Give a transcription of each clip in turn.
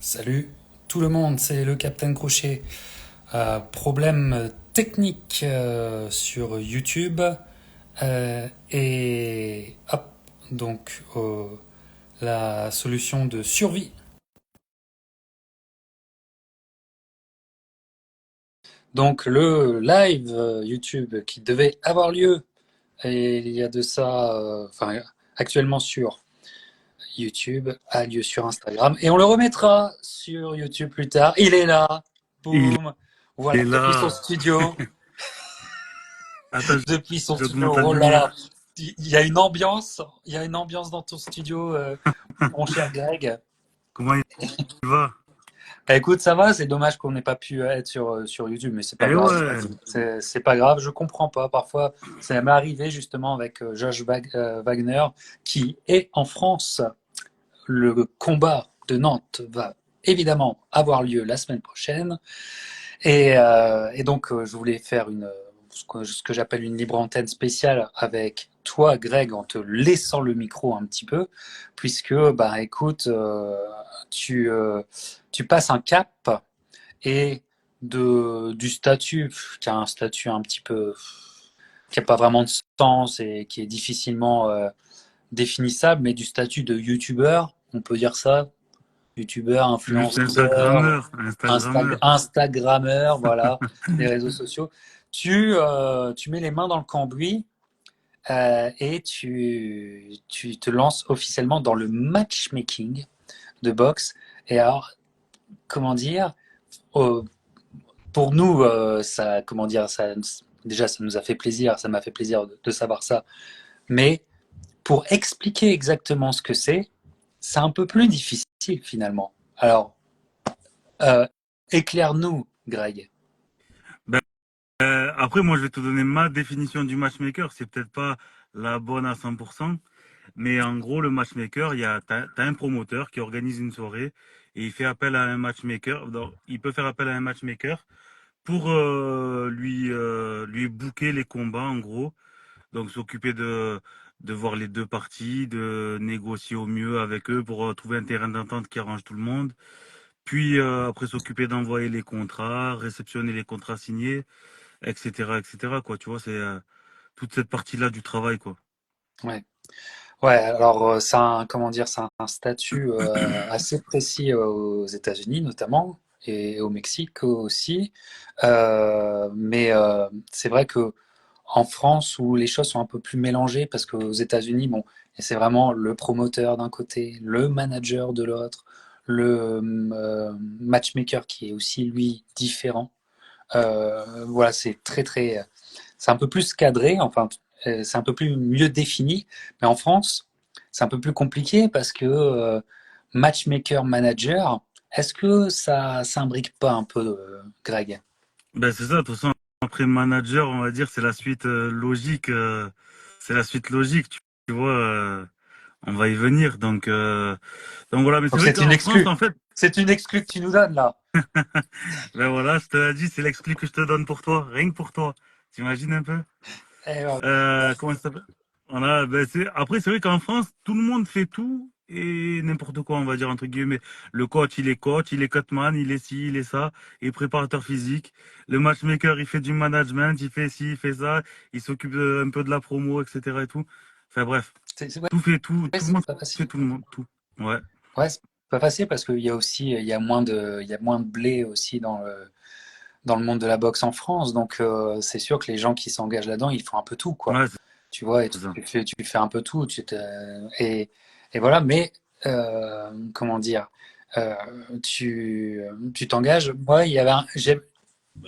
Salut tout le monde, c'est le Capitaine Crochet. Problème technique sur YouTube et hop, donc la solution de survie. Donc le live YouTube qui devait avoir lieu et il y a de ça, enfin actuellement sur YouTube a lieu sur Instagram et on le remettra sur YouTube plus tard. Il est là, Il boum, voilà, est depuis son là. studio. Attends, Depuis son studio. j'augmente la Oh là là, lumière. il y a une ambiance, il y a une ambiance dans ton studio, mon cher Greg. Comment il va? Écoute, ça va, c'est dommage qu'on n'ait pas pu être sur YouTube, mais c'est pas Eh grave. ouais. C'est pas grave, je comprends pas. Parfois, ça m'est arrivé justement avec Wagner, qui est en France. Le combat de Nantes va évidemment avoir lieu la semaine prochaine. Et donc, je voulais faire ce que j'appelle une libre antenne spéciale avec toi, Greg, en te laissant le micro un petit peu, puisque, bah, écoute, tu passes un cap et du statut, qui a un statut un petit peu, qui n'a pas vraiment de sens et qui est difficilement définissable, mais du statut de youtubeur, on peut dire ça, youtubeur, Juste influenceur, Instagrammeur. Instagrammeur, voilà, les réseaux sociaux. Tu mets les mains dans le cambouis et tu te lances officiellement dans le matchmaking de boxe. Et alors, comment dire, euh, pour nous, ça, comment dire, ça, déjà, ça nous a fait plaisir, ça m'a fait plaisir de savoir ça. Mais pour expliquer exactement ce que c'est un peu plus difficile finalement. Alors, euh, éclaire-nous, Greg. Ben, après, moi, je vais te donner ma définition du matchmaker. C'est peut-être pas la bonne à 100%, mais en gros, le matchmaker, t'as un promoteur qui organise une soirée et il fait appel à un matchmaker. Donc, il peut faire appel à un matchmaker pour lui booker les combats, en gros. Donc s'occuper de voir les deux parties, de négocier au mieux avec eux pour trouver un terrain d'entente qui arrange tout le monde. Puis après s'occuper d'envoyer les contrats, réceptionner les contrats signés, etc., etc. Quoi, tu vois, c'est toute cette partie-là du travail, quoi. Ouais. Ouais, alors comment dire, c'est un statut assez précis aux États-Unis notamment et au Mexique aussi. Mais c'est vrai que en France où les choses sont un peu plus mélangées parce qu'aux États-Unis, bon, c'est vraiment le promoteur d'un côté, le manager de l'autre, le matchmaker qui est aussi lui différent. Voilà, c'est un peu plus cadré, enfin, c'est un peu plus mieux défini. Mais en France, c'est un peu plus compliqué parce que matchmaker manager, est-ce que ça s'imbrique pas un peu, Greg? Ben c'est ça, de toute façon, après manager, on va dire, c'est la suite logique. C'est la suite logique, tu vois. On va y venir. Donc voilà, mais c'est Donc vrai c'est une qu'en France, exclue. en fait, C'est une exclue que tu nous donnes là. ben voilà, je te l'ai dit, c'est l'exclu que je te donne pour toi, rien que pour toi. T'imagines un peu? Eh ouais. Comment ça s'appelle? Voilà, ben après, c'est vrai qu'en France, tout le monde fait tout et n'importe quoi, on va dire, entre guillemets. Le coach, il est cutman, il est ci, il est ça, il est préparateur physique. Le matchmaker, il fait du management, il fait ci, il fait ça, il s'occupe un peu de la promo, etc. et tout. Enfin bref, Ouais, tout fait tout, tout le c'est monde pas fait facile. tout le monde, tout. Ouais. Ouais, c'est pas facile parce qu'il y a aussi, il y a moins de blé aussi dans le monde de la boxe en France. Donc c'est sûr que les gens qui s'engagent là-dedans, ils font un peu tout, quoi. Ouais, Tu vois, et c'est ça. tu fais un peu tout. Et voilà, mais comment dire, euh, tu t'engages. Moi,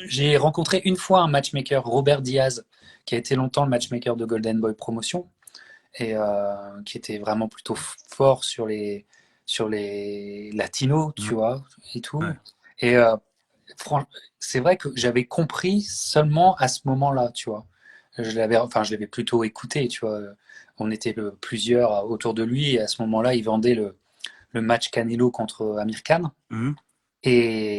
j'ai rencontré une fois un matchmaker, Robert Diaz, qui a été longtemps le matchmaker de Golden Boy Promotion et qui était vraiment plutôt fort sur les latinos, Ouais. tu vois, et Ouais. tout. Et fran- c'est vrai que j'avais compris seulement à ce moment-là, tu vois. Je l'avais plutôt écouté, tu vois. On était plusieurs autour de lui et à ce moment-là, il vendait le match Canelo contre Amir Khan Mhm. et,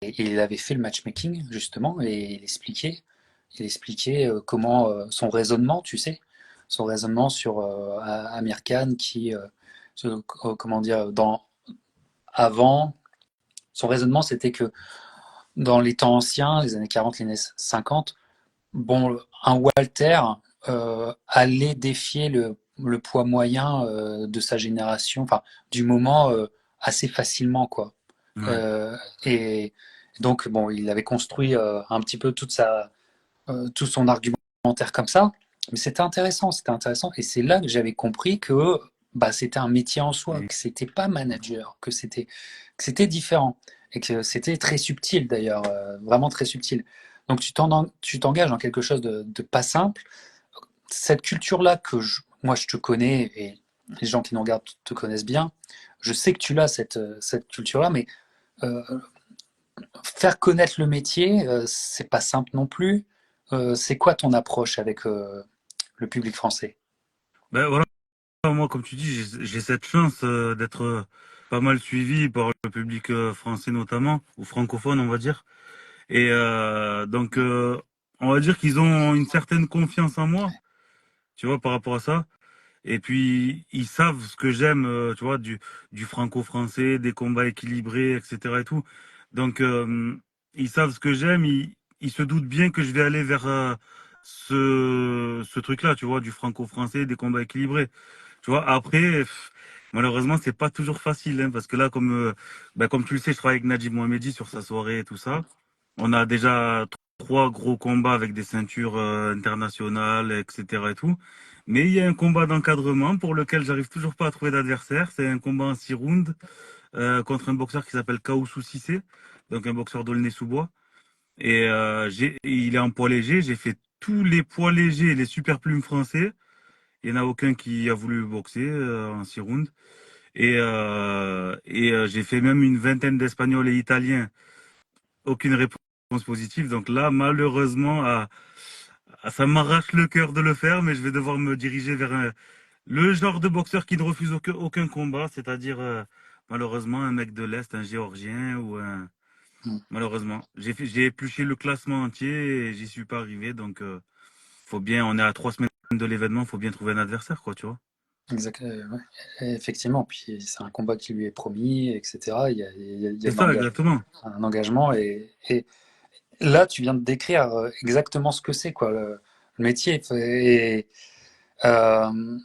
et il avait fait le matchmaking justement et il expliquait comment son raisonnement, tu sais, son raisonnement sur Amir Khan qui, comment dire, avant. son raisonnement, c'était que dans les temps anciens, les années 40, les années 50, bon, un Walter allait défier le poids moyen de sa génération, enfin, du moment assez facilement, quoi. Ouais. Euh, et donc, bon, il avait construit un petit peu tout son argumentaire comme ça. Mais c'était intéressant. Et c'est là que j'avais compris que bah, c'était un métier en soi, Et- que c'était pas manager, que c'était différent. Et que c'était très subtil d'ailleurs, vraiment très subtil. Donc tu t'engages dans quelque chose de pas simple. Cette culture-là moi je te connais et les gens qui nous regardent te connaissent bien. Je sais que tu l'as, cette culture-là, mais euh, faire connaître le métier, c'est pas simple non plus. C'est quoi ton approche avec le public français? Ben voilà, moi, comme tu dis, j'ai cette chance d'être pas mal suivi par le public français notamment, ou francophone, on va dire. Et donc, on va dire qu'ils ont une certaine confiance en moi, tu vois, par rapport à ça. Et puis, ils savent ce que j'aime, tu vois, du franco-français, des combats équilibrés, etc. et tout. Donc, ils savent ce que j'aime, ils se doutent bien que je vais aller vers ce truc-là, tu vois, du franco-français, des combats équilibrés. Tu vois, après, malheureusement, c'est pas toujours facile, hein, parce que là, comme tu le sais, je travaille avec Najib Mohamedi sur sa soirée et tout ça. On a déjà trois gros combats avec des ceintures internationales, etc. et tout. Mais il y a un combat d'encadrement pour lequel j'arrive toujours pas à trouver d'adversaire. C'est un combat en 6 rounds contre un boxeur qui s'appelle Kaousou Sissé, donc un boxeur d'Aulnay-sous-Bois. Et il est en poids léger. J'ai fait tous les poids légers, les super plumes français. Il n'y en a aucun qui a voulu boxer en 6 rounds. Et j'ai fait même une vingtaine d'Espagnols et Italiens. Aucune réponse positive. Donc là, malheureusement, ça m'arrache le cœur de le faire, mais je vais devoir me diriger vers le genre de boxeur qui ne refuse aucun combat, c'est-à-dire malheureusement un mec de l'Est, un Géorgien ou un... Mm. Malheureusement, j'ai épluché le classement entier et j'y suis pas arrivé. Donc, on est à 3 semaines de l'événement, faut bien trouver un adversaire, quoi, tu vois. Exact, ouais. Et effectivement, puis c'est un combat qui lui est promis, etc. Il y a C'est ça, exactement. un engagement et là, tu viens de décrire exactement ce que c'est, quoi, le métier. Et euh,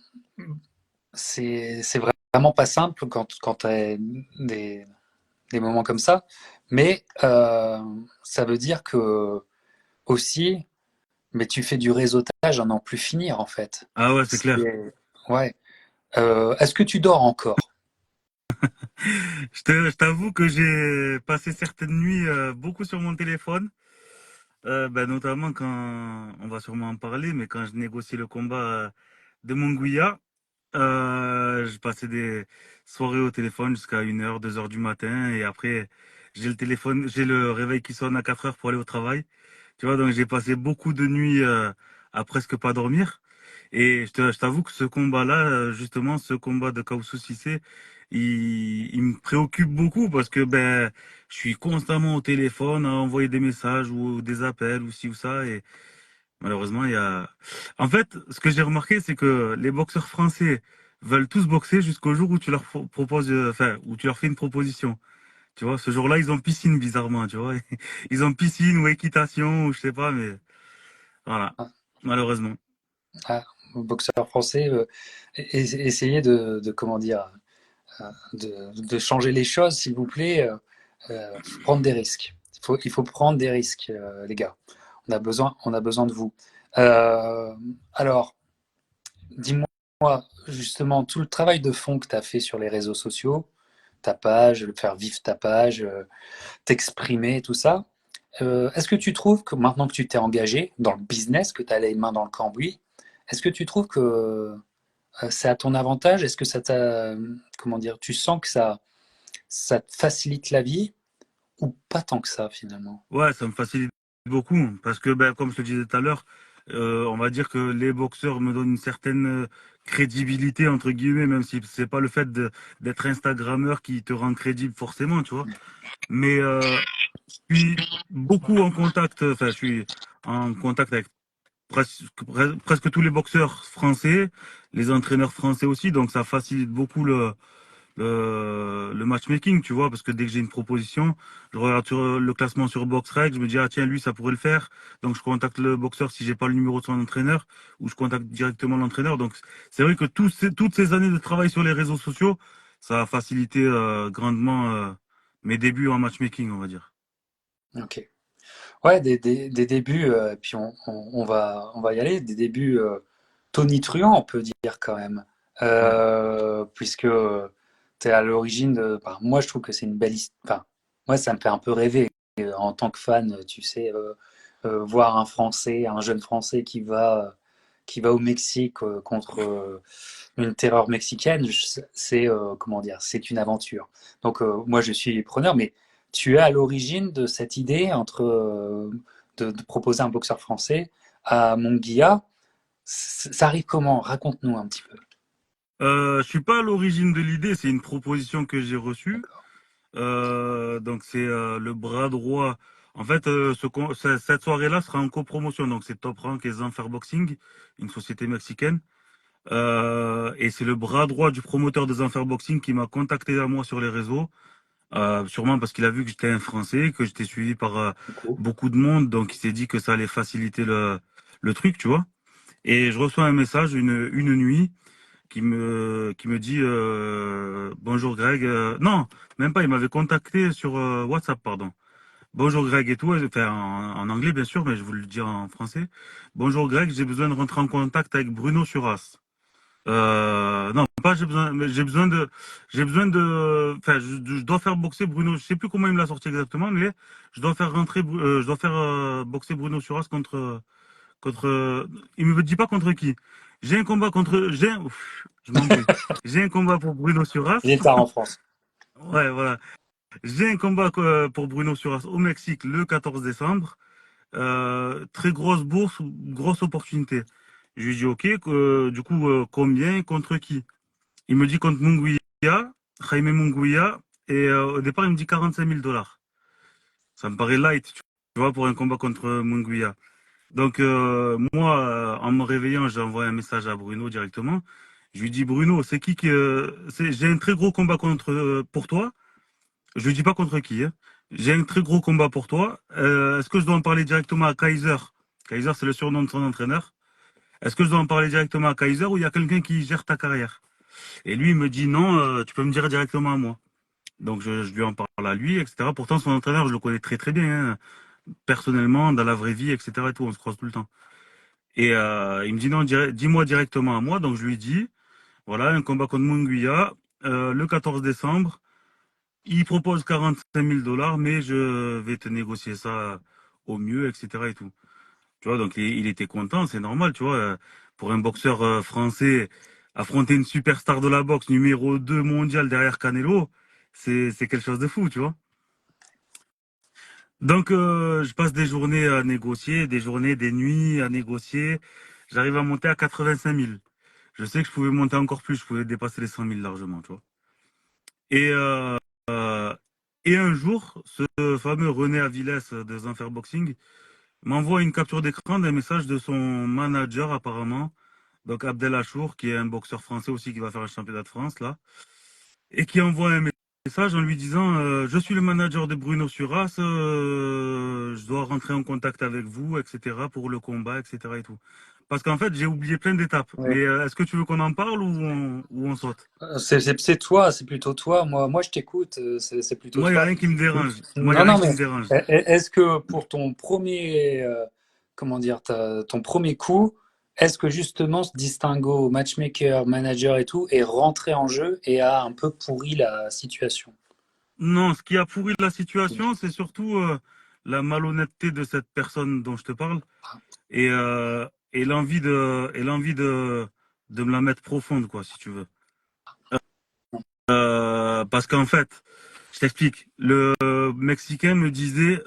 c'est vraiment pas simple quand tu as des moments comme ça, mais ça veut dire que aussi, mais tu fais du réseautage à n'en plus finir en fait. Ah ouais, c'est clair. Ouais. Est-ce que tu dors encore? Je t'avoue que j'ai passé certaines nuits beaucoup sur mon téléphone. Notamment quand, on va sûrement en parler, mais quand je négociais le combat de Munguia, je passais des soirées au téléphone jusqu'à 1 heure, 2 heures du matin, et après, j'ai le réveil qui sonne à 4 heures pour aller au travail. Tu vois, donc j'ai passé beaucoup de nuits à presque pas dormir. Et je t'avoue que ce combat-là, justement, ce combat de Kaousou Sissé, il me préoccupe beaucoup parce que je suis constamment au téléphone à envoyer des messages ou des appels ou ci ou ça. Et malheureusement, il y a... En fait, ce que j'ai remarqué, c'est que les boxeurs français veulent tous boxer jusqu'au jour où tu leur proposes, enfin, où tu leur fais une proposition. Tu vois, ce jour-là, ils ont piscine, bizarrement, tu vois. Ils ont piscine ou équitation ou je sais pas, mais voilà, Ah, malheureusement. ah, boxeur français, essayez comment dire, de changer les choses, s'il vous plaît. Prendre des risques. Il faut prendre des risques, les gars. On a besoin de vous. Euh, alors, dis-moi justement tout le travail de fond que tu as fait sur les réseaux sociaux, ta page, faire vivre ta page, t'exprimer, tout ça. Est-ce que tu trouves que maintenant que tu t'es engagé dans le business, que tu as les mains dans le cambouis, est-ce que tu trouves que c'est à ton avantage? Est-ce que ça t'a, comment dire, tu sens que ça te facilite la vie ou pas tant que ça finalement? Ouais, ça me facilite beaucoup parce que, comme je te disais tout à l'heure, on va dire que les boxeurs me donnent une certaine crédibilité entre guillemets, même si c'est pas le fait d'être Instagrammeur qui te rend crédible forcément, tu vois. Mais je suis beaucoup en contact, enfin, je suis en contact avec presque tous les boxeurs français, les entraîneurs français aussi, donc ça facilite beaucoup le matchmaking, tu vois, parce que dès que j'ai une proposition, je regarde sur le classement sur BoxRec, je me dis, ah tiens, lui, ça pourrait le faire. Donc, je contacte le boxeur si j'ai pas le numéro de son entraîneur, ou je contacte directement l'entraîneur. Donc, c'est vrai que toutes ces années de travail sur les réseaux sociaux, ça a facilité grandement mes débuts en matchmaking, on va dire. Ok. Ouais, des débuts, puis on va y aller, des débuts tonitruants, on peut dire quand même. Ouais. Puisque tu es à l'origine de. Enfin, moi, je trouve que c'est une belle histoire. Enfin, moi, ça me fait un peu rêver en tant que fan, tu sais, voir un Français, un jeune Français qui va au Mexique contre une terreur mexicaine, c'est comment dire, c'est une aventure. Donc moi je suis preneur, mais tu es à l'origine de cette idée de proposer un boxeur français à Munguia. Ça arrive comment? Raconte-nous un petit peu. Je suis pas à l'origine de l'idée, c'est une proposition que j'ai reçue. D'accord. Donc c'est le bras droit. En fait, cette soirée-là sera en copromotion. Donc c'est Top Rank et Zanfer Boxing, une société mexicaine. Et c'est le bras droit du promoteur de Zanfer Boxing qui m'a contacté à moi sur les réseaux. Sûrement parce qu'il a vu que j'étais un Français, que j'étais suivi par Beaucoup. beaucoup de monde. Donc il s'est dit que ça allait faciliter le truc, tu vois. Et je reçois un message une nuit qui me dit bonjour Greg. Non, même pas. Il m'avait contacté sur WhatsApp, pardon. Bonjour Greg et tout. Enfin, en anglais bien sûr, mais je vous le dire en français. Bonjour Greg, j'ai besoin de rentrer en contact avec Bruno Suras. Non, pas j'ai besoin, mais j'ai besoin de, enfin, je dois faire boxer Bruno. Je sais plus comment il me l'a sorti exactement, mais je dois faire je dois faire boxer Bruno Suras contre, il me dit pas contre qui. J'ai un combat contre, je m'embrouille. J'ai un combat pour Bruno Suras. Il est tard en France. Ouais, voilà. J'ai un combat pour Bruno Suras au Mexique le 14 décembre. Très grosse bourse, grosse opportunité. Je lui dis ok, du coup, combien, contre qui? Il me dit contre Munguia, Jaime Munguia, et au départ, il me dit 45 000 $. Ça me paraît light, tu vois, pour un combat contre Munguia. Donc, moi, en me réveillant, j'ai envoyé un message à Bruno directement. Je lui dis, Bruno, j'ai un très gros combat pour toi. Je lui dis pas contre qui, hein. J'ai un très gros combat pour toi. Est-ce que je dois en parler directement à Kaiser? Kaiser, c'est le surnom de son entraîneur. Est-ce que je dois en parler directement à Kaiser ou il y a quelqu'un qui gère ta carrière? Et lui, il me dit, non, tu peux me dire directement à moi. Donc, je lui en parle à lui, etc. Pourtant, son entraîneur, je le connais très, très bien, hein. Personnellement, dans la vraie vie, etc. et tout, on se croise tout le temps. Et il me dit non, dis-moi directement à moi. Donc je lui dis, voilà, un combat contre Munguia le 14 décembre. Il propose 45 000 $, mais je vais te négocier ça au mieux, etc. et tout. Tu vois, donc il était content, c'est normal, tu vois. Pour un boxeur français, affronter une superstar de la boxe numéro 2 mondial derrière Canelo, c'est quelque chose de fou, tu vois. Donc je passe des journées à négocier, des journées, des nuits à négocier. J'arrive à monter à 85 000. Je sais que je pouvais monter encore plus, je pouvais dépasser les 100 000 largement, tu vois. Et, euh, et un jour, ce fameux René Avilés de Zenfer Boxing m'envoie une capture d'écran d'un message de son manager apparemment, donc Abdel Achour, qui est un boxeur français aussi qui va faire un championnat de France là, et qui envoie un message en lui disant je suis le manager de Bruno Suras, je dois rentrer en contact avec vous, etc. pour le combat, etc. et tout. Parce qu'en fait, j'ai oublié plein d'étapes. Ouais. Mais est-ce que tu veux qu'on en parle ou on saute? C'est toi, c'est plutôt toi. Moi je t'écoute, c'est plutôt Moi, il n'y a toi. rien qui me dérange. Moi, il n'y a Non, rien non, qui mais me dérange. est-ce que pour ton premier, comment dire, ton premier coup, est-ce que justement ce distinguo matchmaker, manager et tout est rentré en jeu et a un peu pourri la situation? Non, ce qui a pourri la situation, c'est surtout la malhonnêteté de cette personne dont je te parle et l'envie de me la mettre profonde, quoi, si tu veux. Parce qu'en fait, je t'explique. Le Mexicain me disait,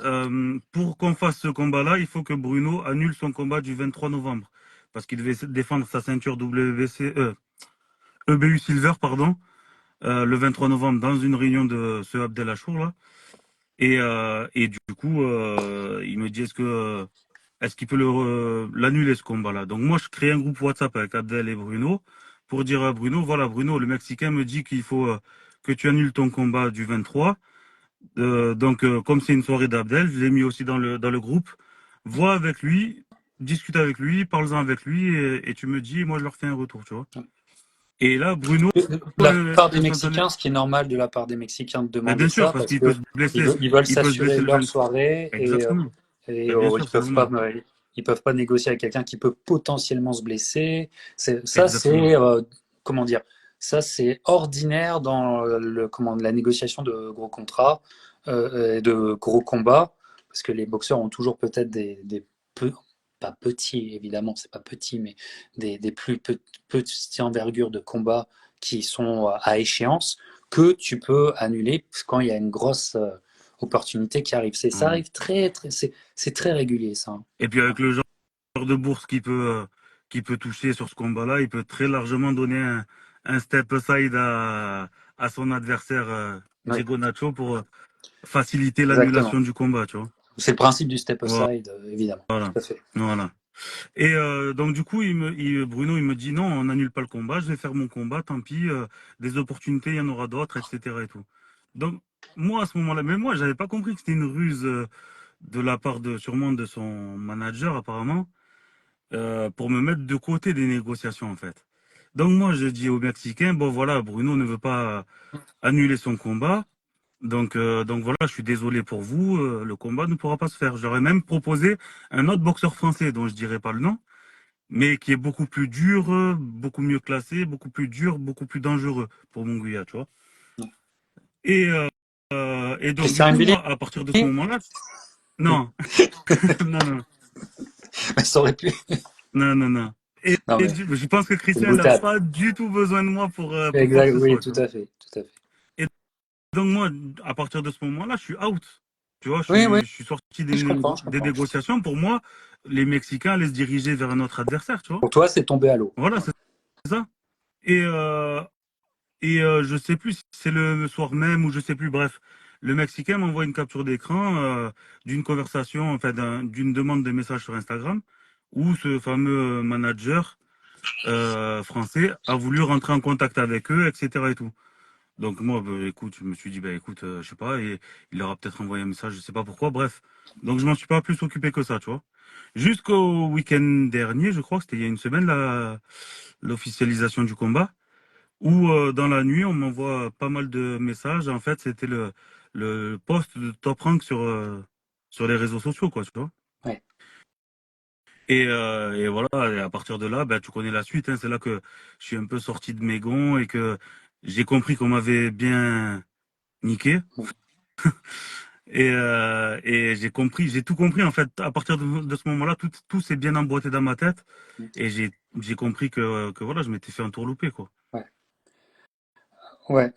pour qu'on fasse ce combat-là, il faut que Bruno annule son combat du 23 novembre. Parce qu'il devait défendre sa ceinture WBC, EBU Silver, pardon, le 23 novembre dans une réunion de ce Abdelachour, là. Et du coup, il me dit, est-ce qu'il peut l'annuler, ce combat-là? Donc moi, je crée un groupe WhatsApp avec Abdel et Bruno pour dire à Bruno, voilà, Bruno, le Mexicain me dit qu'il faut que tu annules ton combat du 23. Donc, comme c'est une soirée d'Abdel, je l'ai mis aussi dans le groupe. Vois avec lui, discute avec lui, parle-en avec lui, et tu me dis, moi je leur fais un retour, tu vois. Et là, Bruno, De la part des instantané. Mexicains, ce qui est normal de la part des Mexicains de Mais demander bien sûr, ça, parce parce qu'il peut que se blesser. ils veulent Il peut se s'assurer blesser le leur 23. soirée Exactement. et Mais bien ils sûr, c'est peuvent normal. pas ils peuvent pas négocier avec quelqu'un qui peut potentiellement se blesser. Ça, Exactement. c'est comment dire, ça c'est ordinaire dans la négociation de gros contrats et de gros combats, parce que les boxeurs ont toujours peut-être pas petits évidemment, c'est pas petit, mais des petites envergures de combats qui sont à échéance que tu peux annuler quand il y a une grosse opportunité qui arrive. Ça Voilà. arrive c'est très régulier ça, hein. Et puis avec le genre de bourse qui peut toucher sur ce combat-là, il peut très largement donner un step aside à son adversaire Oui, Diego Nacho pour faciliter exactement. l'annulation du combat, tu vois. C'est le principe du step Voilà. aside, évidemment. Tout à fait. Voilà. Et donc du coup, Bruno, il me dit non, on n'annule pas le combat, je vais faire mon combat, tant pis, des opportunités, il y en aura d'autres, etc. et tout. Donc moi à ce moment-là, mais moi j'avais pas compris que c'était une ruse de la part de sûrement de son manager apparemment pour me mettre de côté des négociations en fait. Donc moi je dis aux Mexicains, bon voilà, Bruno ne veut pas annuler son combat. Donc voilà, je suis désolé pour vous, le combat ne pourra pas se faire. J'aurais même proposé un autre boxeur français dont je dirais pas le nom, mais qui est beaucoup plus dur, beaucoup mieux classé, beaucoup plus dur, beaucoup plus dangereux pour Munguia, tu vois. Et, et donc du Christian coup, Mbili, moi, à partir de ce moment-là, non, non, non, ça aurait pu. non, non, non. Non mais Je pense que c'est une Christian n'a boutade. pas du tout besoin de moi pour quoi que Exact, ce oui, soit, tout tu vois. à fait, tout à fait. Et donc moi, à partir de ce moment-là, je suis out. Tu vois, Oui, oui, je suis sorti je comprends, je des comprends. négociations. Pour moi, les Mexicains allaient se diriger vers un autre adversaire, tu vois. Pour toi, c'est tombé à l'eau. Voilà, c'est ça. Et, je sais plus si c'est le soir même ou je sais plus. Bref, le Mexicain m'envoie une capture d'écran d'une conversation, enfin d'une demande de message sur Instagram, où ce fameux manager français a voulu rentrer en contact avec eux, etc. et tout. Donc moi, bah, écoute, je me suis dit, bah écoute, je sais pas, et il leur a peut-être envoyé un message, je sais pas pourquoi. Bref, donc je m'en suis pas plus occupé que ça, tu vois. Jusqu'au week-end dernier, je crois que c'était il y a une semaine, l'officialisation du combat où dans la nuit, on m'envoie pas mal de messages. En fait, c'était le post de Top Rank sur les réseaux sociaux, quoi, tu vois. Ouais. Et voilà, et à partir de là, ben, tu connais la suite, hein, c'est là que je suis un peu sorti de mes gonds et que j'ai compris qu'on m'avait bien niqué. Et j'ai tout compris, en fait. À partir de ce moment-là, tout s'est bien emboîté dans ma tête. Et j'ai compris que voilà, je m'étais fait un tour loupé, quoi. Ouais, ouais,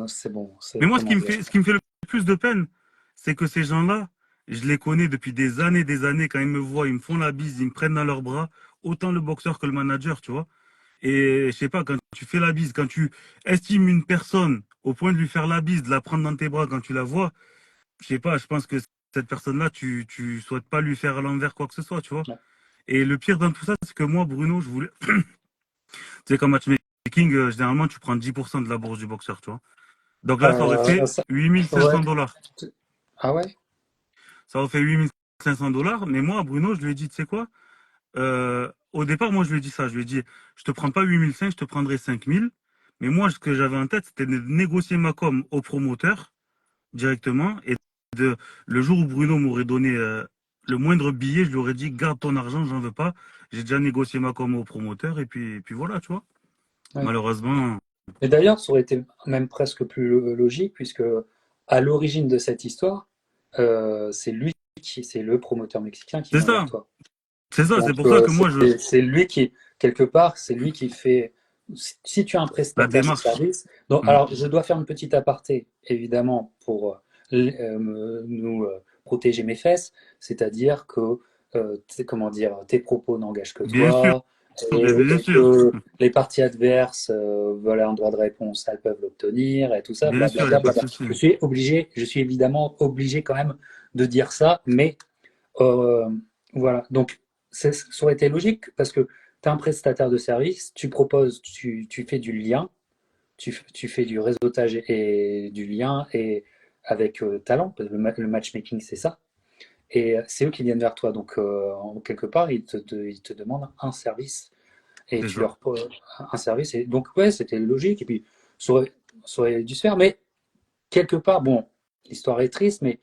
c'est bon, Mais c'est moi, comment dire. ce qui me fait le plus de peine, c'est que ces gens-là, je les connais depuis des années. Quand ils me voient, ils me font la bise, ils me prennent dans leurs bras, autant le boxeur que le manager, tu vois. Et je sais pas, quand tu fais la bise, quand tu estimes une personne au point de lui faire la bise, de la prendre dans tes bras quand tu la vois, je sais pas, je pense que cette personne-là, tu souhaites pas lui faire à l'envers quoi que ce soit, tu vois. Ouais. Et le pire dans tout ça, c'est que moi, Bruno, je voulais, tu sais, comme matchmaking, généralement, tu prends 10% de la bourse du boxeur, tu vois. Donc là, ça aurait fait Ça, ouais. 8500 $. Ah ouais? Ça aurait fait 8500 $. Mais moi, Bruno, je lui ai dit, tu sais quoi? Au départ, moi, je lui ai dit ça. Je lui ai dit, je te prends pas 8500, je te prendrai 5000. Mais moi, ce que j'avais en tête, c'était de négocier ma com au promoteur directement. Et le jour où Bruno m'aurait donné le moindre billet, je lui aurais dit, garde ton argent, j'en veux pas. J'ai déjà négocié ma com au promoteur. Et puis voilà, tu vois. Ouais. Malheureusement, Et d'ailleurs, ça aurait été même presque plus logique, puisque à l'origine de cette histoire, c'est le promoteur mexicain qui c'est vient vers ça. toi. C'est ça. Donc C'est pour ça que moi, c'est lui qui, quelque part, c'est lui qui fait. Si tu as un la prestataire de démarche. service, donc Mm. alors je dois faire une petite aparté, évidemment, pour nous protéger mes fesses, c'est-à-dire que comment dire, tes propos n'engagent que Bien sûr. toi, Mais bien et sûr. que les parties adverses veulent un droit de réponse, elles peuvent l'obtenir, et tout ça, Bien sûr, il n'y blablabla. a pas de Bla, bla. souci. Je suis évidemment obligé quand même de dire ça, mais euh, voilà, donc ça aurait été logique parce que tu as un prestataire de service, tu proposes, tu fais du lien, tu fais du réseautage et du lien et avec talent, parce que le matchmaking, c'est ça. Et c'est eux qui viennent vers toi. Donc, en quelque part, ils te demandent un service et C'est tu ça. leur un service. Et donc, ouais, c'était logique. Et puis, ça aurait dû se faire. Mais quelque part, bon, l'histoire est triste, mais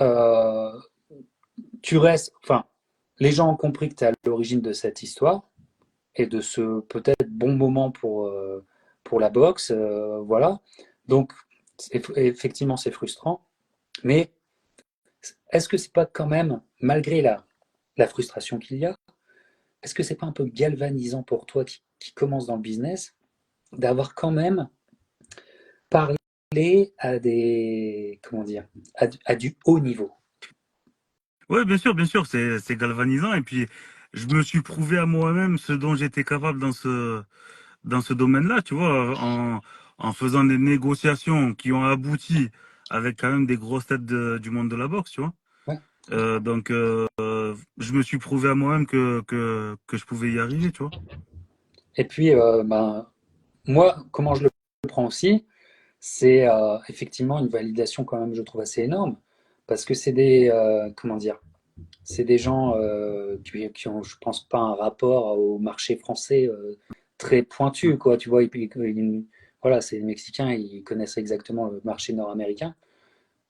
euh, tu restes. Enfin, les gens ont compris que tu es à l'origine de cette histoire et de ce peut-être bon moment pour la boxe. Voilà. Donc, effectivement, c'est frustrant. Mais est-ce que c'est pas quand même, malgré la frustration qu'il y a, est-ce que c'est pas un peu galvanisant pour toi qui commence dans le business d'avoir quand même parlé à des, comment dire, à du haut niveau? Ouais, bien sûr, c'est galvanisant. Et puis, je me suis prouvé à moi-même ce dont j'étais capable dans ce domaine-là, tu vois, en faisant des négociations qui ont abouti avec quand même des grosses têtes du monde de la boxe, tu vois. Ouais. Je me suis prouvé à moi-même que je pouvais y arriver, tu vois. Et puis, ben, moi, comment je le prends aussi, c'est effectivement une validation quand même, je trouve assez énorme, parce que c'est des, comment dire, c'est des gens qui ont, je pense pas, un rapport au marché français très pointu, quoi. Tu vois, voilà, c'est les Mexicains, ils connaissent exactement le marché nord-américain.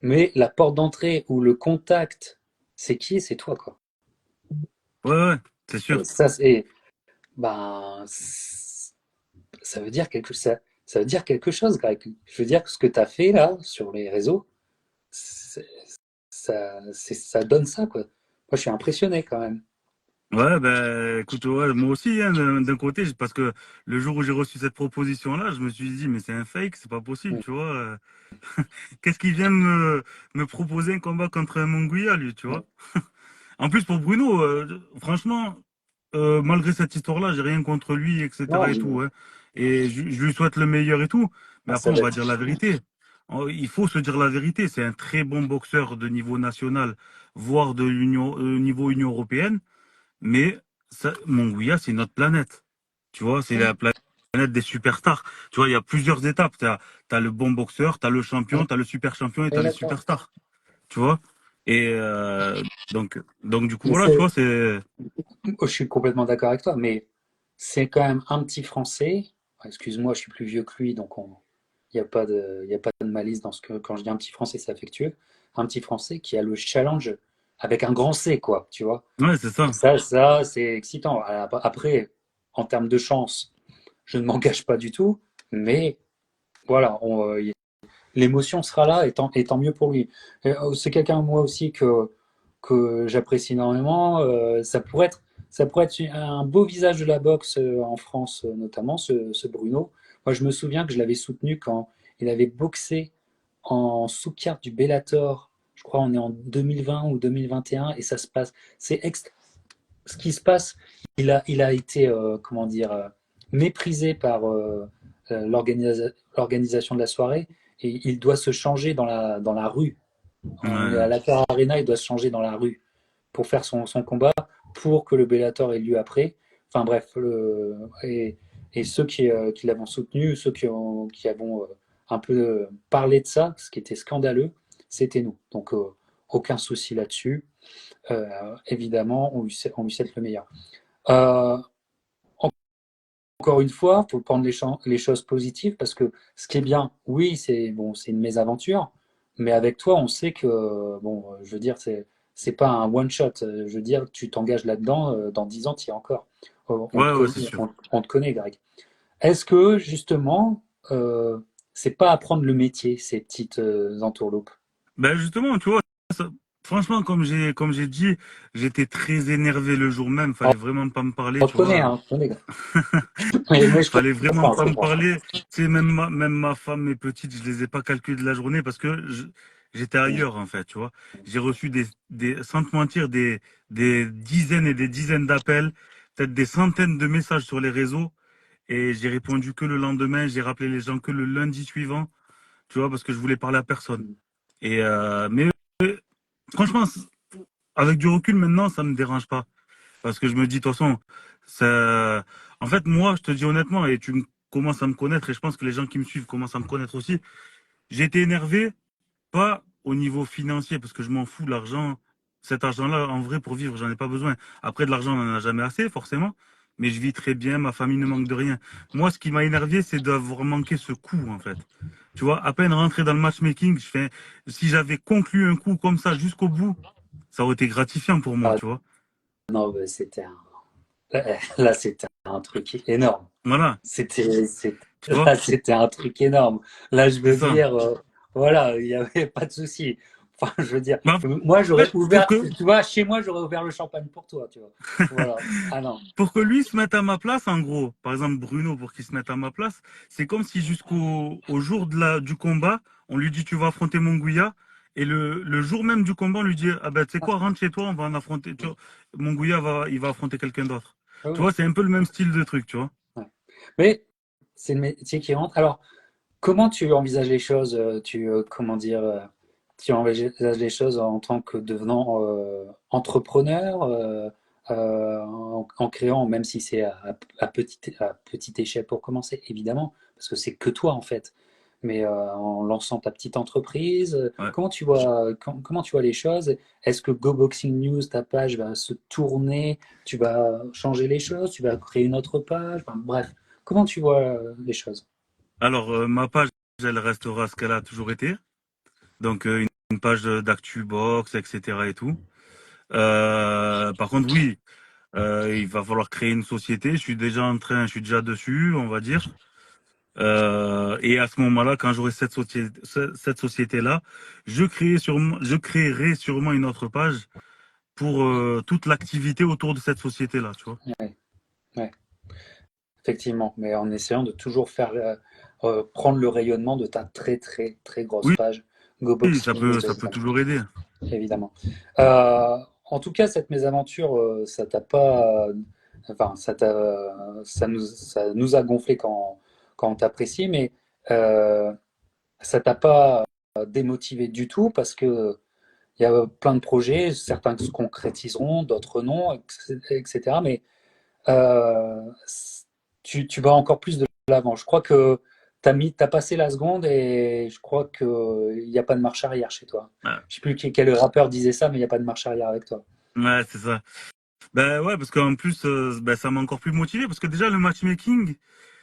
Mais la porte d'entrée ou le contact, c'est qui? C'est toi, quoi. Ouais, c'est Et sûr. ça, c'est, ben, ça veut dire ça veut dire quelque chose, Greg. Je veux dire que ce que tu as fait là sur les réseaux, c'est- ça donne ça, quoi. Moi, je suis impressionné quand même. Ouais, ben, écoute, ouais, moi aussi, hein, d'un côté, parce que le jour où j'ai reçu cette proposition-là, je me suis dit, mais c'est un fake, c'est pas possible, Mm. tu vois. Qu'est-ce qu'il vient me proposer un combat contre un Mongolia, lui, tu Ouais. vois? En plus, pour Bruno, franchement, malgré cette histoire-là, j'ai rien contre lui, Non, etc. et tout, hein. Et je lui souhaite le meilleur et tout. Mais ah, après, ça on va va être- dire la vérité. Il faut se dire la vérité. C'est un très bon boxeur de niveau national, voire de niveau Union européenne. Mais ça, Mongolia, c'est notre planète. Tu vois, c'est la planète des superstars. Tu vois, il y a plusieurs étapes. T'as le bon boxeur, t'as le champion, t'as le super champion et on est t'as les d'accord. superstars. Tu vois? Et donc du coup, Mais voilà, tu vois, c'est... je suis complètement d'accord avec toi, mais c'est quand même un petit Français. Excuse-moi, je suis plus vieux que lui, donc il y a pas de malice dans ce que quand je dis un petit Français, c'est affectueux. Un petit Français qui a le challenge avec un grand C, quoi, tu vois. Ouais, c'est Et ça. ça, c'est excitant. Après, en termes de chance, je ne m'engage pas du tout, mais voilà, l'émotion sera là et tant mieux pour lui. C'est quelqu'un, moi aussi, que j'apprécie énormément. Ça pourrait être un beau visage de la boxe en France, notamment, ce Bruno. Moi, je me souviens que je l'avais soutenu quand il avait boxé en sous-carte du Bellator. Je crois on est en 2020 ou 2021 et ça se passe. Ce qui se passe. Il a été, comment dire, méprisé par l'organisation de la soirée et il doit se changer dans la rue. On est à Ouais. la Terre Arena, il doit se changer dans la rue pour faire son combat, pour que le Bellator ait lieu après. Enfin bref, et ceux qui l'avons soutenu, ceux qui avons un peu parlé de ça, ce qui était scandaleux, c'était nous. Donc aucun souci là-dessus. Évidemment, on lui souhaite le meilleur. Euh, Encore une fois, il faut prendre les choses positives parce que ce qui est bien, oui, c'est bon, c'est une mésaventure, mais avec toi, on sait que, bon, je veux dire, c'est pas un one shot. Je veux dire, tu t'engages là-dedans, dans 10 ans, tu y es encore. On te Ouais, c'est connaît, sûr. on te connaît, Greg. Est-ce que justement, c'est pas apprendre le métier, ces petites entourloupes? Ben justement, tu vois, franchement, comme j'ai dit, j'étais très énervé le jour même. On Fallait vraiment pas me parler, te tu connaît, vois. hein, on te connaît, Greg. Mais je Fallait vraiment comprends, je pas me comprends. parler. Tu sais, même ma femme, mes petites, je les ai pas calculées de la journée parce que j'étais ailleurs, en fait, tu vois. J'ai reçu sans te mentir, des dizaines et des dizaines d'appels, peut-être des centaines de messages sur les réseaux. Et j'ai répondu que le lendemain. J'ai rappelé les gens que le lundi suivant, tu vois, parce que je voulais parler à personne. Mais franchement, avec du recul maintenant, ça me dérange pas. Parce que je me dis, de toute façon, ça... en fait, moi, je te dis honnêtement, et commencent à me connaître et je pense que les gens qui me suivent commencent à me connaître aussi. J'ai été énervé, pas au niveau financier, parce que je m'en fous, l'argent, cet argent-là, en vrai, pour vivre, j'en ai pas besoin. Après, de l'argent, on n'en a jamais assez, forcément, mais je vis très bien, ma famille ne manque de rien. Moi, ce qui m'a énervé, c'est d'avoir manqué ce coup, en fait. Tu vois, à peine rentré dans le matchmaking, si j'avais conclu un coup comme ça jusqu'au bout, ça aurait été gratifiant pour moi, Ah, tu vois. non, mais là, c'était un truc énorme. Voilà, tu vois, Là, c'était un truc énorme. Là, je c'est veux ça. dire, voilà, il n'y avait pas de souci. Enfin, je veux dire, Mais en moi, j'aurais fait, ouvert, tu vois, chez moi, j'aurais ouvert le champagne pour toi, tu vois. Voilà. Ah non. pour que lui se mette à ma place, en gros, par exemple Bruno, pour qu'il se mette à ma place, c'est comme si jusqu'au jour du combat, on lui dit tu vas affronter Monguia, et le jour même du combat, on lui dit ah ben tu sais quoi, rentre chez toi, on va en affronter. Tu vois, Monguia il va affronter quelqu'un d'autre. Ah Tu ouais, vois, c'est un peu le même style de truc, tu vois. ouais. Mais c'est le métier qui rentre. Alors, comment tu envisages les choses, comment dire, tu envisages les choses en tant que devenant entrepreneur, en créant, même si c'est à petite échelle pour commencer, évidemment, parce que c'est que toi en fait, mais en lançant ta petite entreprise, Ouais. comment tu vois les choses? Est-ce que Go Boxing News, ta page va se tourner, tu vas changer les choses, tu vas créer une autre page, enfin, bref, comment tu vois les choses? Alors ma page, elle restera ce qu'elle a toujours été, donc une page d'actu box, etc. et tout. Par contre, oui. Il va falloir créer une société. Je suis déjà dessus, on va dire. Et à ce moment-là, quand j'aurai cette société-là, je créerai sûrement une autre page pour toute l'activité autour de cette société-là, tu vois. Ouais, ouais. Effectivement, mais en essayant de toujours faire prendre le rayonnement de ta très très très grosse Oui, page Go Boxing News, ça peut évidemment. toujours aider. Évidemment. En tout cas, cette mésaventure, ça t'a pas, enfin, ça nous a gonflé quand on t'apprécie, mais euh, ça t'a pas démotivé du tout parce que il y a plein de projets, certains se concrétiseront, d'autres non, etc. Mais euh, tu vas encore plus de l'avant. Je crois que t'as passé la seconde et je crois qu'il n'y a pas de marche arrière chez toi. Ouais, Je sais plus quel rappeur disait ça, mais il n'y a pas de marche arrière avec toi. ouais, c'est ça. Ben ouais, parce qu'en plus, ben, ça m'a encore plus motivé parce que déjà le matchmaking,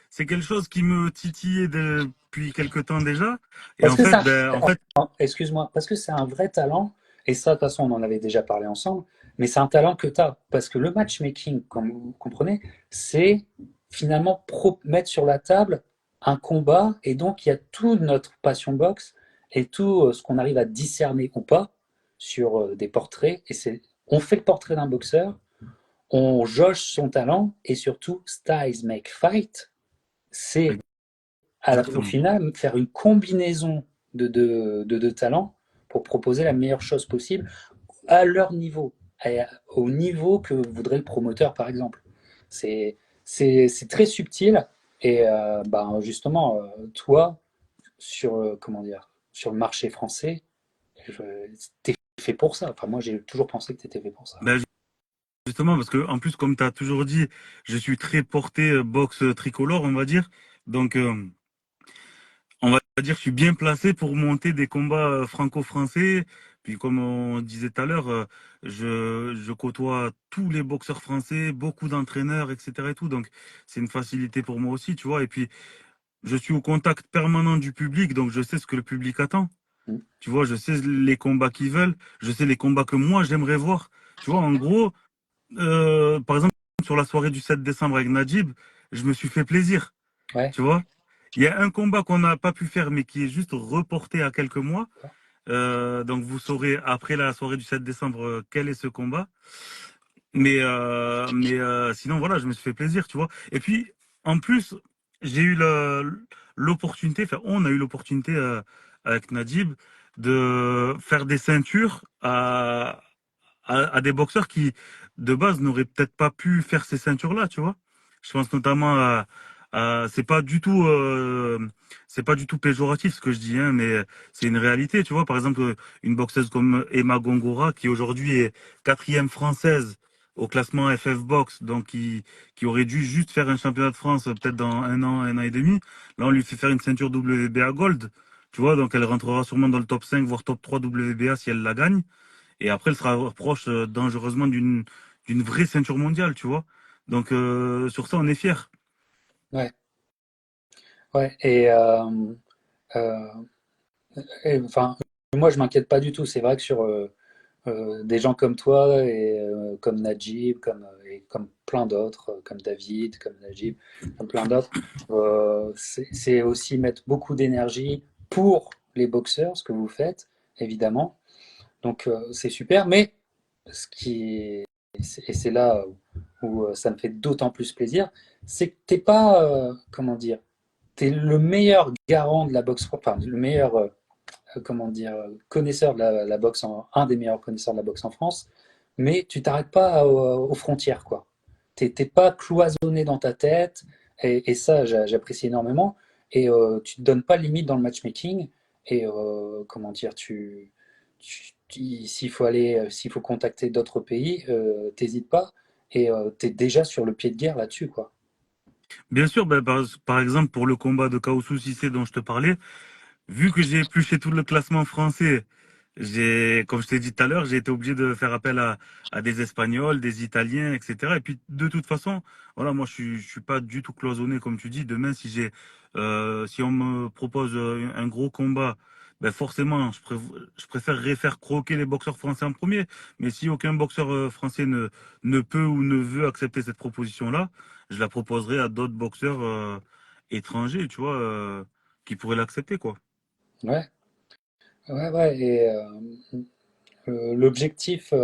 c'est quelque chose qui me titillait depuis quelque temps déjà. Et Parce en que fait, ça, ben en fait, excuse-moi, parce que c'est un vrai talent, et ça, de toute façon, on en avait déjà parlé ensemble, mais c'est un talent que tu as. Parce que le matchmaking, comme vous comprenez, c'est finalement mettre sur la table un combat, et donc il y a toute notre passion boxe et tout ce qu'on arrive à discerner ou pas sur des portraits, et on fait le portrait d'un boxeur, on jauge son talent, et surtout, styles make fight, c'est au exactement. final, faire une combinaison de talents pour proposer la meilleure chose possible à leur niveau, au niveau que voudrait le promoteur, par exemple. C'est c'est très subtil et ben justement, toi, comment dire, sur le marché français, t'es fait pour ça. Enfin, moi, j'ai toujours pensé que tu étais fait pour ça. Ben, justement, parce que en plus, comme tu as toujours dit, je suis très porté boxe tricolore, on va dire. Donc, on va dire que je suis bien placé pour monter des combats franco-français. Puis, comme on disait tout à l'heure, je côtoie tous les boxeurs français, beaucoup d'entraîneurs, etc. et tout. Donc, c'est une facilité pour moi aussi, tu vois. Et puis, je suis au contact permanent du public, donc je sais ce que le public attend. Mm. Tu vois, je sais les combats qu'ils veulent, je sais les combats que moi j'aimerais voir. Tu vois, en gros, par exemple, sur la soirée du 7 décembre avec Najib, je me suis fait plaisir. Ouais, Tu vois, il y a un combat qu'on n'a pas pu faire, mais qui est juste reporté à quelques mois. Donc vous saurez après la soirée du 7 décembre quel est ce combat. Mais sinon, voilà, je me suis fait plaisir, tu vois. Et puis, en plus, j'ai eu l'opportunité, enfin, on a eu l'opportunité avec Najib de faire des ceintures à des boxeurs qui, de base, n'auraient peut-être pas pu faire ces ceintures-là, tu vois. Je pense notamment c'est pas du tout péjoratif ce que je dis, hein, mais c'est une réalité, tu vois. Par exemple, une boxeuse comme Emma Gongora, qui aujourd'hui est quatrième française au classement FF Box, donc qui aurait dû juste faire un championnat de France peut-être dans un an et demi. Là, on lui fait faire une ceinture WBA Gold, tu vois, donc elle rentrera sûrement dans le top 5, voire top 3 WBA si elle la gagne. Et après, elle sera proche dangereusement d'une vraie ceinture mondiale, tu vois. Donc sur ça, on est fiers. Ouais, ouais. Euh, enfin, moi, je m'inquiète pas du tout. C'est vrai que sur des gens comme toi et comme Najib, et comme plein d'autres, comme David, comme Najib, comme plein d'autres, c'est aussi mettre beaucoup d'énergie pour les boxeurs, ce que vous faites, évidemment. Donc c'est super, mais ce qui est, et c'est là où ça me fait d'autant plus plaisir, c'est que t'es pas, comment dire, t'es le meilleur garant de la boxe, enfin le meilleur, comment dire, connaisseur de la boxe, un des meilleurs connaisseurs de la boxe en France, mais tu t'arrêtes pas aux frontières, quoi. T'es pas cloisonné dans ta tête, et ça j'apprécie énormément, et tu te donnes pas limite dans le matchmaking, et comment dire, s'il faut aller, s'il faut contacter d'autres pays, t'hésites pas, et t'es déjà sur le pied de guerre là-dessus, quoi. Bien sûr, ben, par exemple, pour le combat de Kaosu Sissé dont je te parlais, vu que j'ai épluché tout le classement français, comme je t'ai dit tout à l'heure, j'ai été obligé de faire appel à des Espagnols, des Italiens, etc. Et puis, de toute façon, voilà, moi, je suis pas du tout cloisonné, comme tu dis. Demain, si on me propose un gros combat, ben forcément, je préférerais faire croquer les boxeurs français en premier. Mais si aucun boxeur français ne peut ou ne veut accepter cette proposition-là, je la proposerai à d'autres boxeurs étrangers, tu vois, qui pourraient l'accepter, quoi. Ouais, ouais, ouais, et l'objectif,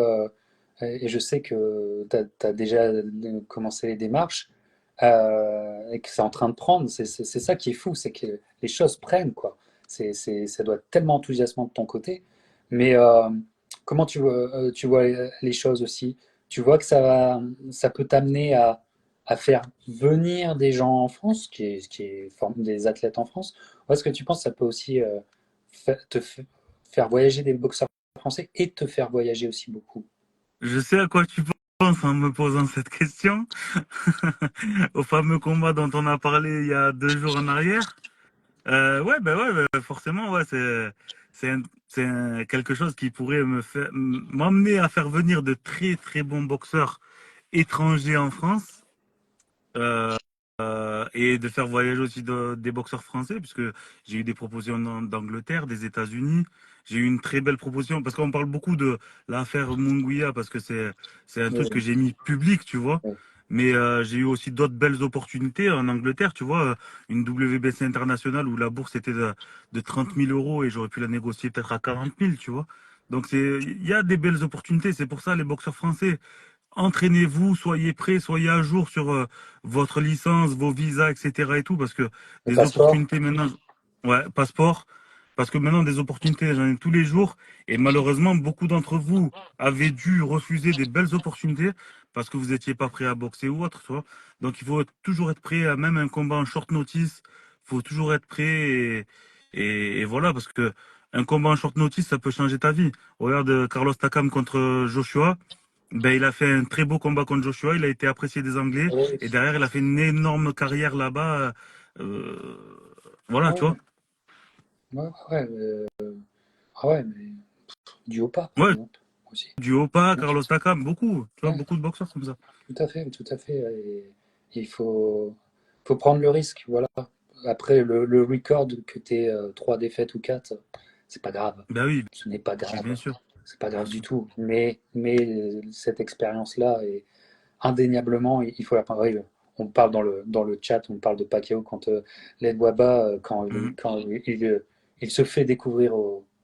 et je sais que tu as déjà commencé les démarches, et que c'est en train de prendre, c'est ça qui est fou, c'est que les choses prennent, quoi. Ça doit être tellement enthousiasmant de ton côté. Mais comment tu vois les choses aussi? Tu vois que ça peut t'amener à faire venir des gens en France, des athlètes en France, ou est-ce que tu penses que ça peut aussi faire voyager des boxeurs français et te faire voyager aussi beaucoup? Je sais à quoi tu penses en me posant cette question. Au fameux combat dont on a parlé il y a 2 jours en arrière. Ouais, bah, forcément, ouais, quelque chose qui pourrait m'emmener à faire venir de très très bons boxeurs étrangers en France. Euh, et de faire voyager aussi des boxeurs français, puisque j'ai eu des propositions d'Angleterre, des États-Unis. J'ai eu une très belle proposition, parce qu'on parle beaucoup de l'affaire Munguia, parce que c'est un truc que Oui, j'ai mis public, tu vois. oui, Mais j'ai eu aussi d'autres belles opportunités en Angleterre, tu vois, une WBC internationale où la bourse était de 30 000 euros et j'aurais pu la négocier peut-être à 40 000, tu vois. Donc il y a des belles opportunités. C'est pour ça les boxeurs français, entraînez-vous, soyez prêts, soyez à jour sur votre licence, vos visas, etc. et tout, parce que le des passeport. opportunités maintenant, ouais, passeport, parce que maintenant des opportunités, j'en ai tous les jours, et malheureusement, beaucoup d'entre vous avez dû refuser des belles opportunités parce que vous n'étiez pas prêt à boxer ou autre, tu vois. Donc il faut toujours être prêt à même un combat en short notice, il faut toujours être prêt et voilà, parce que un combat en short notice, ça peut changer ta vie. Regarde Carlos Takam contre Joshua. Ben, il a fait un très beau combat contre Joshua, il a été apprécié des Anglais, Oui, et derrière, il a fait une énorme carrière là-bas. Voilà, tu ouais, vois. ouais, ouais, ah ouais, mais du Opa, par Ouais, exemple, aussi. du Opa, Ouais, tout, Carlos Takam, beaucoup, tu vois, ouais, beaucoup de boxeurs comme ça. tout à fait, tout à fait. Et il faut prendre le risque, voilà. Après, le record que tu aies 3 défaites ou 4, c'est pas grave. Ben oui, Ce n'est pas mais bien grave. sûr, C'est pas bien grave du sûr. tout. Mais cette expérience-là, est indéniablement, il faut la prendre. Oui, on parle dans le chat, on parle de Pacquiao quand Len Waba, Mhm. il se fait découvrir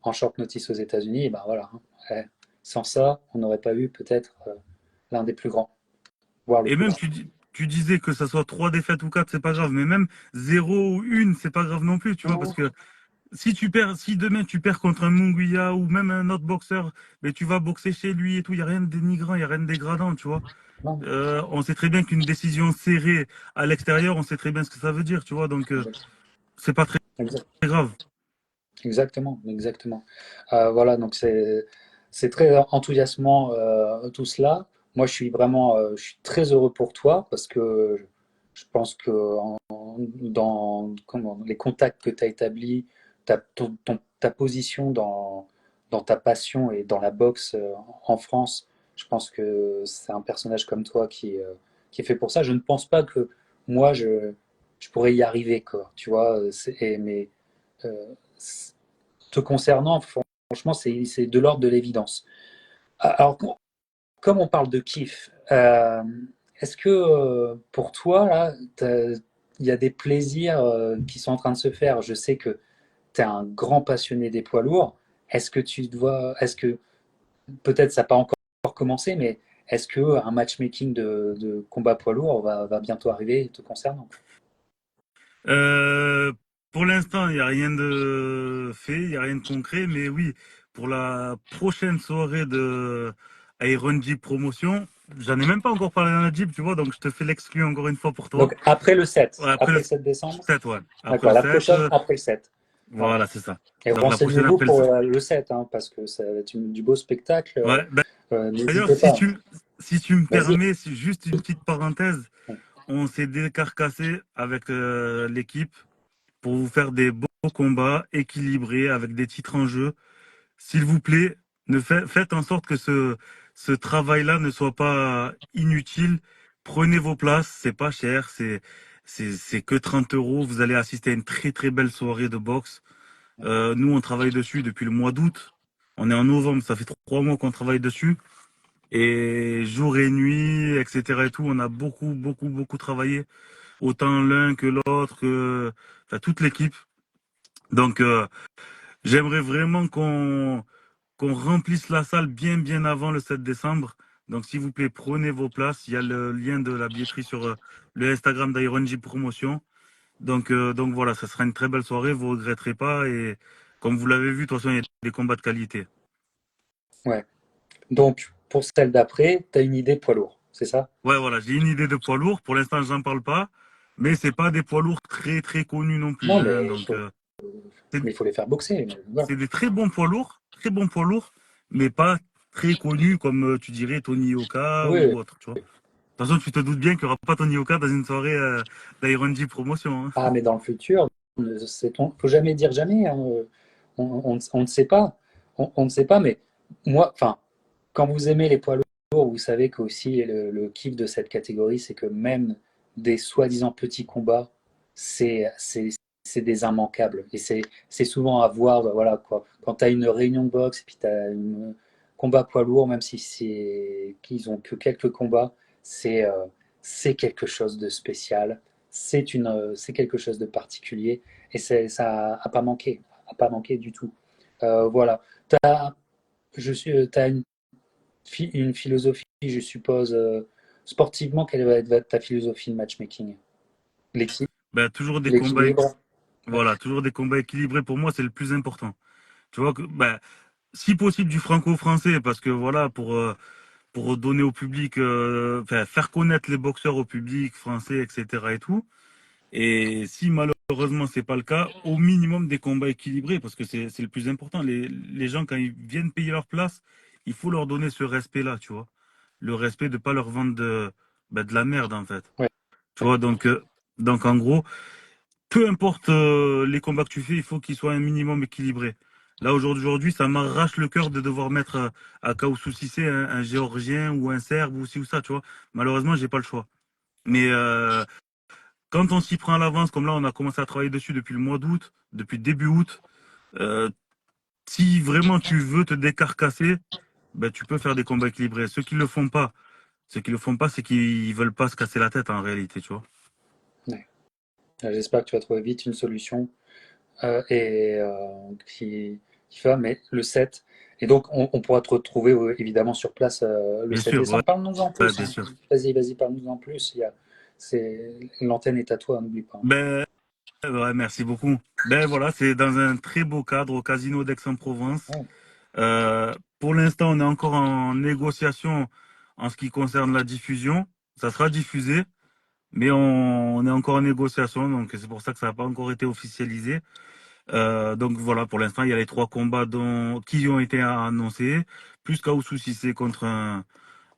en short notice aux États-Unis, et ben voilà, hein. Ouais. Sans ça, on n'aurait pas eu peut-être l'un des plus grands, voire le Et plus même, grand. tu disais que ça soit 3 défaites ou 4, c'est pas grave, mais même 0 ou 1, c'est pas grave non plus, tu vois, parce Non, que si demain tu perds contre un Munguia ou même un autre boxeur, mais tu vas boxer chez lui et tout, il n'y a rien de dénigrant, il n'y a rien de dégradant, tu vois. non, On sait très bien qu'une décision serrée à l'extérieur, on sait très bien ce que ça veut dire, tu vois. Donc, exact- c'est pas très exact- grave. exactement, exactement. Voilà, donc c'est très enthousiasmant tout cela. moi, je suis très heureux pour toi parce que je pense que dans les contacts que tu as établis, ta position dans ta passion et dans la boxe en France, je pense que c'est un personnage comme toi qui est fait pour ça. Je ne pense pas que moi, je pourrais y arriver, quoi. Tu vois, mais euh, te concernant, franchement, c'est de l'ordre de l'évidence. Alors, comme on parle de kiff, est-ce que pour toi, là, il y a des plaisirs qui sont en train de se faire? Je sais que tu es un grand passionné des poids lourds. Est-ce que peut-être ça n'a pas encore commencé, mais est-ce que un matchmaking de combat poids lourd va bientôt arriver te concernant? Euh, pour l'instant, il n'y a rien de fait, il n'y a rien de concret, mais oui, pour la prochaine soirée de Iron Jeep Promotion, j'en ai même pas encore parlé dans la Jeep, tu vois, donc je te fais l'exclu encore une fois pour toi. Donc après le 7, Ouais, après le 7 décembre? 7, ouais. Après D'accord, le la 7, prochaine après le 7. Ouais. voilà, c'est ça. Et Donc la prochaine renseignez-vous après le pour 7. le 7, hein, parce que ça va être du beau spectacle. Ouais, ben, d'ailleurs, N'hésitez pas. si tu me Vas-y. permets, juste une petite parenthèse, on s'est décarcassé avec l'équipe pour vous faire des beaux combats équilibrés avec des titres en jeu. S'il vous plaît, faites en sorte que ce travail-là ne soit pas inutile. Prenez vos places, c'est pas cher, c'est que 30 euros. Vous allez assister à une très très belle soirée de boxe. Nous, on travaille dessus depuis le mois d'août. On est en novembre, ça fait 3 mois qu'on travaille dessus. Et jour et nuit, etc. et tout, on a beaucoup, beaucoup, beaucoup travaillé. Autant l'un que l'autre, enfin, toute l'équipe. Donc, j'aimerais vraiment qu'on remplisse la salle bien, bien avant le 7 décembre. Donc, s'il vous plaît, prenez vos places. Il y a le lien de la billetterie sur le Instagram d'Iron Gym Promotion. Donc voilà, ça sera une très belle soirée. Vous ne regretterez pas. Et comme vous l'avez vu, de toute façon, il y a des combats de qualité. Ouais. Donc, pour celle d'après, tu as une idée poids lourd, c'est ça? Ouais, voilà, j'ai une idée de poids lourd. Pour l'instant, j'en parle pas. Mais c'est pas des poids lourds très, très connus non plus, Non, hein. Donc, c'est mais il faut les faire boxer. Voilà. c'est des très bons poids lourds, mais pas très connus comme tu dirais Tony Yoka Oui. ou autre, tu vois. De toute façon, tu te doutes bien qu'il n'y aura pas Tony Yoka dans une soirée d'Iron G Promotion, hein. Ah, mais dans le futur, faut jamais dire jamais, hein. On ne sait pas. On ne sait pas, mais moi, enfin, quand vous aimez les poids lourds, vous savez qu'aussi le kiff de cette catégorie, c'est que même des soi-disant petits combats, c'est c'est c'est des immanquables. Et c'est souvent à voir, bah, voilà quoi. Quand tu as une réunion de boxe et puis tu as un combat poids lourd, même si c'est qu'ils ont que quelques combats, c'est c'est quelque chose de spécial. C'est quelque chose de particulier et ça a pas manqué, a pas manqué du tout. Voilà. T'as, t'as une philosophie, je suppose, sportivement, quelle va être ta philosophie de matchmaking? L'équipe, Ben, toujours des combats, l'équilibre. Ouais. voilà, toujours des combats équilibrés. Pour moi, c'est le plus important. Tu vois que, ben, si possible du franco-français, parce que voilà, pour donner au public, enfin, faire connaître les boxeurs au public français, etc. et tout. Et si malheureusement c'est pas le cas, au minimum des combats équilibrés, parce que c'est le plus important. Les gens, quand ils viennent payer leur place, il faut leur donner ce respect-là, tu vois. Le respect de pas leur vendre de la merde, en fait. Ouais. Tu vois, donc en gros, peu importe les combats que tu fais, il faut qu'ils soient un minimum équilibrés. Là, aujourd'hui, ça m'arrache le cœur de devoir mettre à Kaosu Sissé un Géorgien ou un Serbe ou ci ou ça, tu vois. Malheureusement, j'ai pas le choix. Mais quand on s'y prend à l'avance, comme là, on a commencé à travailler dessus depuis le mois d'août, depuis début août, euh, si vraiment tu veux te décarcasser, ben, tu peux faire des combats équilibrés. Ceux qui le font pas, c'est qu'ils veulent pas se casser la tête en réalité, tu vois. Ouais. J'espère que tu vas trouver vite une solution et qui va, mais le 7. Et donc, on pourra te retrouver évidemment sur place le Bien 7 sûr, ouais, décembre. Parle-nous en ouais, plus, bien hein. sûr. Vas-y, vas-y, parle-nous en plus. L'antenne est à toi, n'oublie pas. Ben, ouais, merci beaucoup. Ben voilà, c'est dans un très beau cadre au Casino d'Aix-en-Provence. Ouais. Pour l'instant, on est encore en négociation en ce qui concerne la diffusion. Ça sera diffusé, mais on est encore en négociation, donc c'est pour ça que ça n'a pas encore été officialisé. Donc voilà, pour l'instant, il y a les 3 combats qui ont été annoncés, plus Kaosu Sissé contre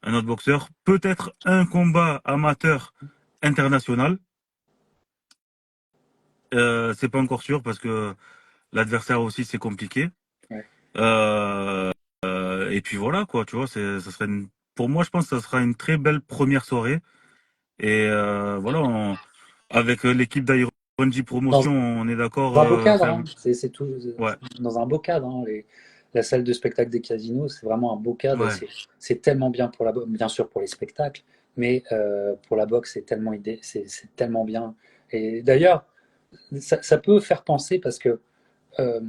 un autre boxeur, peut-être un combat amateur international. C'est pas encore sûr parce que l'adversaire aussi c'est compliqué. Ouais. Euh, et puis voilà quoi, tu vois, ça serait pour moi je pense que ça sera une très belle première soirée. Et voilà, avec l'équipe d'Iron G Dans Promotion, on est d'accord. un beau cadre, hein. C'est tout, Ouais, dans un beau cadre, hein. La salle de spectacle des casinos, c'est vraiment un beau cadre et ouais. c'est tellement bien pour bien sûr pour les spectacles, mais pour la boxe, c'est tellement bien. Et d'ailleurs, ça peut faire penser parce que, euh,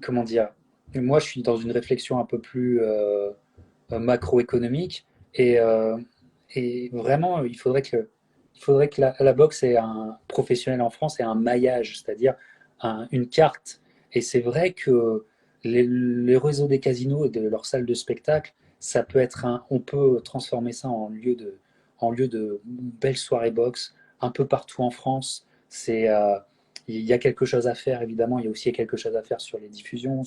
comment dire, moi je suis dans une réflexion un peu plus macroéconomique et, et vraiment il faudrait que la boxe ait un professionnel en France ait un maillage, c'est-à-dire une carte. Et c'est vrai que les réseaux des casinos et de leurs salles de spectacle, ça peut être on peut transformer ça en lieu de belles soirées boxe un peu partout en France. Il y a quelque chose à faire, évidemment. Il y a aussi quelque chose à faire sur les diffusions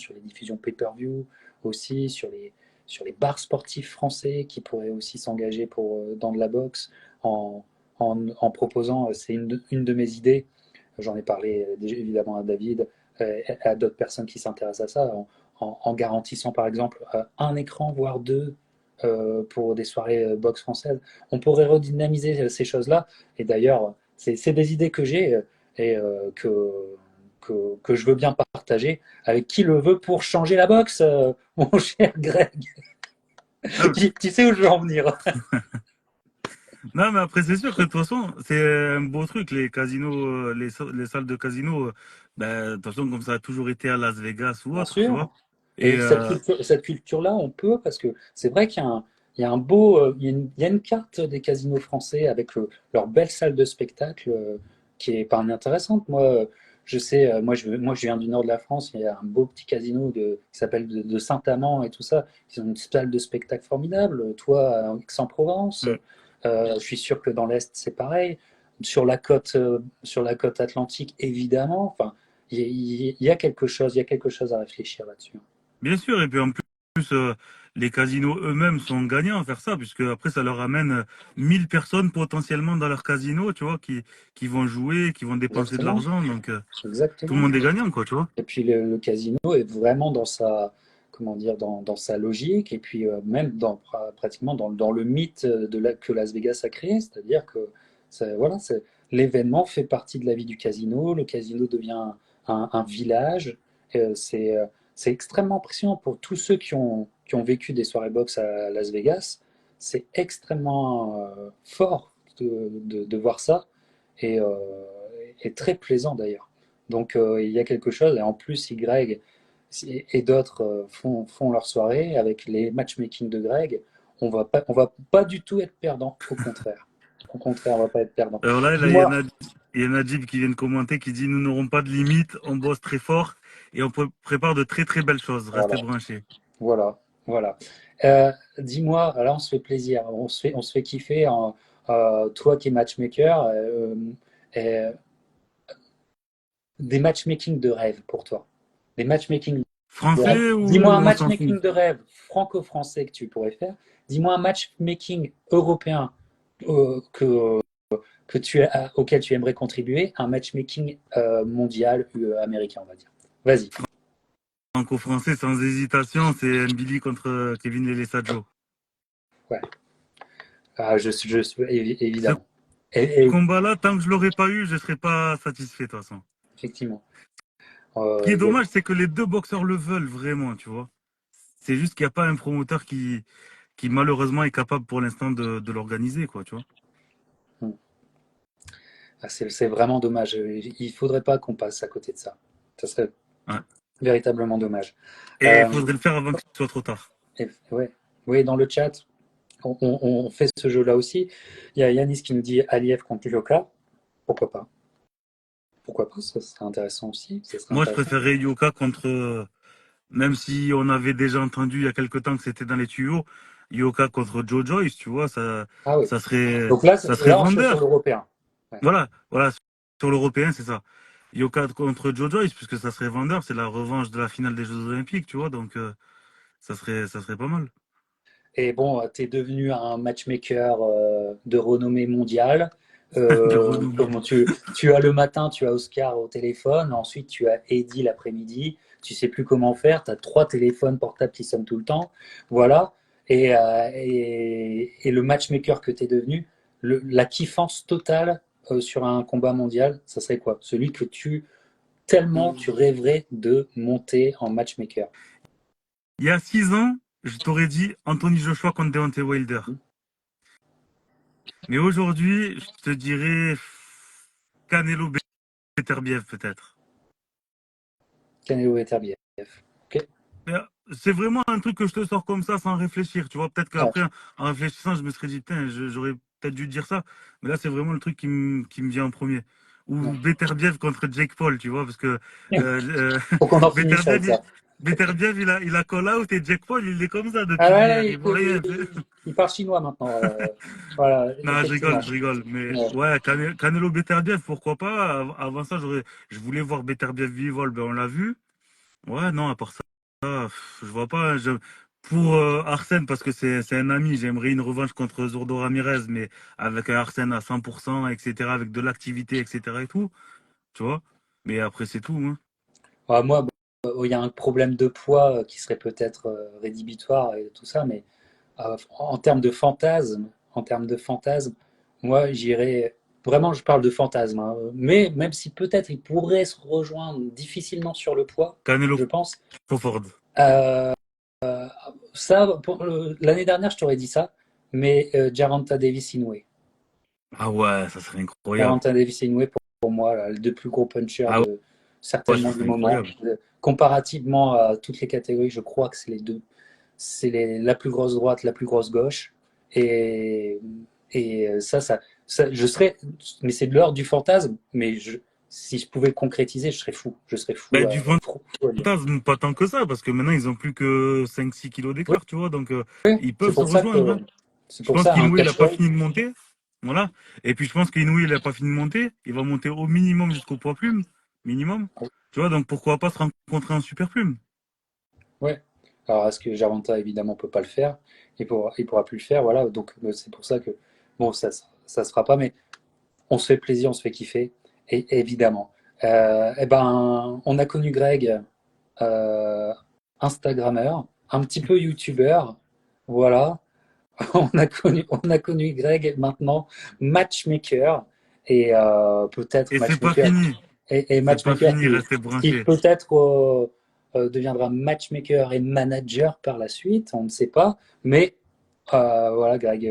pay-per-view aussi, sur les bars sportifs français qui pourraient aussi s'engager dans de la boxe en proposant, c'est une de mes idées, j'en ai parlé évidemment à David, à d'autres personnes qui s'intéressent à ça, en garantissant par exemple un écran, voire deux, pour des soirées boxe françaises. On pourrait redynamiser ces choses-là, et d'ailleurs, c'est des idées que j'ai que je veux bien partager avec qui le veut pour changer la boxe, mon cher Greg. Ah, Tu sais où je veux en venir. non, mais après, c'est sûr que de toute façon, c'est un beau truc, les casinos, les salles de casino. Ben, de toute façon, comme ça a toujours été à Las Vegas ou Bien autre, tu sûr. vois. Et Et cette culture-là, on peut, parce que c'est vrai qu'il y a un beau, il y a une carte des casinos français avec leur belle salle de spectacle qui est pas intéressante. Moi, je sais, moi, je viens du nord de la France, il y a un beau petit casino qui s'appelle de Saint-Amand et tout ça. Ils ont une salle de spectacle formidable. Toi, à Aix-en-Provence, mm. je suis sûr que dans l'Est, c'est pareil. Sur la côte atlantique, évidemment. Enfin, il y a quelque chose, il y a quelque chose à réfléchir là-dessus. Bien sûr, et puis en plus, les casinos eux-mêmes sont gagnants à faire ça, puisque après, ça leur amène 1000 personnes potentiellement dans leur casino, tu vois, qui vont jouer, qui vont dépenser de Exactement, l'argent. Donc, tout le exactement. monde est gagnant, quoi, tu vois. Et puis le casino est vraiment dans sa, comment dire, dans sa logique et puis même pratiquement dans le mythe que Las Vegas a créé, c'est-à-dire que voilà, l'événement fait partie de la vie du casino, le casino devient un village. C'est extrêmement impressionnant pour tous ceux qui ont vécu des soirées box à Las Vegas. C'est extrêmement fort de voir ça et, euh, et très plaisant d'ailleurs. Donc il y a quelque chose, et en plus, si Greg et d'autres font leur soirée avec les matchmaking de Greg, on va pas du tout être perdant, au contraire. Au contraire, on va pas être perdant. Alors là, Dis-moi, il y a Najib qui vient de commenter, qui dit, nous n'aurons pas de limite, on bosse très fort et on prépare de très très belles choses. voilà, Restez branchés. voilà, voilà. Dis-moi, là, on se fait plaisir, on se fait kiffer, toi qui es matchmaker, euh, des matchmaking de rêve pour toi. Des matchmaking de rêve. Français Dis-moi un ou on s'en fout? matchmaking de rêve franco-français que tu pourrais faire. Dis-moi un matchmaking européen auquel tu aimerais contribuer. Un matchmaking mondial américain, on va dire. Vas-y. Franco-français, sans hésitation, c'est Mbili contre Kevin Lelesadjo. Ouais. Ah, Ce évidemment. Et combat-là, tant que je l'aurais pas eu, je serais pas satisfait, de toute façon. effectivement. Ce qui est Il y a- dommage, c'est que les deux boxeurs le veulent vraiment, tu vois. C'est juste qu'il n'y a pas un promoteur qui malheureusement est capable pour l'instant de l'organiser, quoi, tu vois. ah, c'est vraiment dommage. Il faudrait pas qu'on passe à côté de ça. Ça serait Ouais. véritablement dommage. Et il Euh, faudrait le faire avant qu'il soit trop tard. ouais. Oui, dans le chat, on fait ce jeu-là aussi. Il y a Yanis qui nous dit Aliyev contre Yoka. Pourquoi pas? Pourquoi pas? Ça serait intéressant aussi. Ça serait Moi, je intéressant. préférerais Yoka contre, même si on avait déjà entendu il y a quelque temps que c'était dans les tuyaux, Yoka contre Joe Joyce, tu vois, Ah oui. Donc ça serait là on serait sur vendeur. l'européen. Ouais. Voilà, sur l'européen, c'est ça. Yoka contre Joe Joyce, puisque ça serait vendeur, c'est la revanche de la finale des Jeux Olympiques, tu vois, donc ça serait pas mal. Et bon, tu es devenu un matchmaker de renommée mondiale. de renommée. Comment tu as le matin, tu as Oscar au téléphone, ensuite tu as Eddie l'après-midi, tu sais plus comment faire, tu as trois téléphones portables qui sonnent tout le temps. Voilà. Et le matchmaker que tu es devenu, la kiffance totale sur un combat mondial, ça serait quoi? Celui que tellement tu rêverais de monter en matchmaker. Il y a 6 ans, je t'aurais dit Anthony Joshua contre Deontay Wilder. Mais aujourd'hui, je te dirais Canelo Beterbiev peut-être. Canelo Beterbiev. Ok. Mais, c'est vraiment un truc que je te sors comme ça sans réfléchir. Tu vois, peut-être Ouais. qu'après, en réfléchissant, je me serais dit, putain, j'aurais peut-être dû dire ça. Mais là, c'est vraiment le truc qui me vient en premier. Ou Beterbiev contre Jake Paul, tu vois, parce que Faut qu'on en finisse avec Beterbiev, ça. Beterbiev, il a call out et Jake Paul, il est comme ça Ah depuis hier. ouais, Il voit rien. Tu sais. il parle chinois maintenant. Voilà, Non, effectivement. je rigole. Mais Ouais. ouais, Canelo Beterbiev, pourquoi pas. Avant ça, je voulais voir Beterbiev Vivol, ben on l'a vu. Ouais, non, à part ça, je vois pas. Pour Arsène, parce que c'est un ami, j'aimerais une revanche contre Zurdo Ramirez, mais avec un Arsène à 100%, etc., avec de l'activité, etc. et tout, tu vois. Mais après, c'est tout, hein. Moi, bon, il y a un problème de poids qui serait peut-être rédhibitoire et tout ça, mais en termes de fantasme, moi, j'irais. Vraiment, je parle de fantasme, hein, mais même si peut-être il pourrait se rejoindre difficilement sur le poids, Canelo je pense. Crawford. Euh, Ça, l'année dernière, je t'aurais dit ça, mais Gervonta Davis-Inoue. Ah ouais, ça serait incroyable. Gervonta Davis-Inoue, pour moi, là, les deux plus gros punchers Ah de ouais, ça certainement du serait moment. incroyable. Comparativement à toutes les catégories, je crois que c'est les deux. C'est la plus grosse droite, la plus grosse gauche. Et, et je serais, mais c'est de l'ordre du fantasme, mais si je pouvais le concrétiser, je serais fou. Je serais Ben, du fou à dire. fantasme, pas tant que ça, parce que maintenant, ils ont plus que 5-6 kilos Oui, d'écart, tu vois, donc oui, ils peuvent se rejoindre, hein. c'est Je pour pense ça, un qu'Inoue, il n'a pas catchweight. fini de monter. Voilà. Et puis, je pense qu'Inoue, il n'a pas fini de monter. Il va monter au minimum jusqu'au poids plume. Minimum. Tu vois, donc pourquoi pas se rencontrer en super plume? Ouais. Alors, est-ce que Gervonta, évidemment, peut pas le faire? Il pourra plus le faire, voilà. Donc, c'est pour ça que, bon, ça se fera pas, mais on se fait plaisir, on se fait kiffer, et évidemment. Eh ben, on a connu Greg, euh, Instagrammeur, un petit peu YouTubeur, voilà. On a connu Greg maintenant, matchmaker, et peut-être Et c'est pas matchmaker fini. et C'est pas matchmaker fini, restez qui branchés. peut-être deviendra matchmaker et manager par la suite, on ne sait pas. Mais voilà, Greg,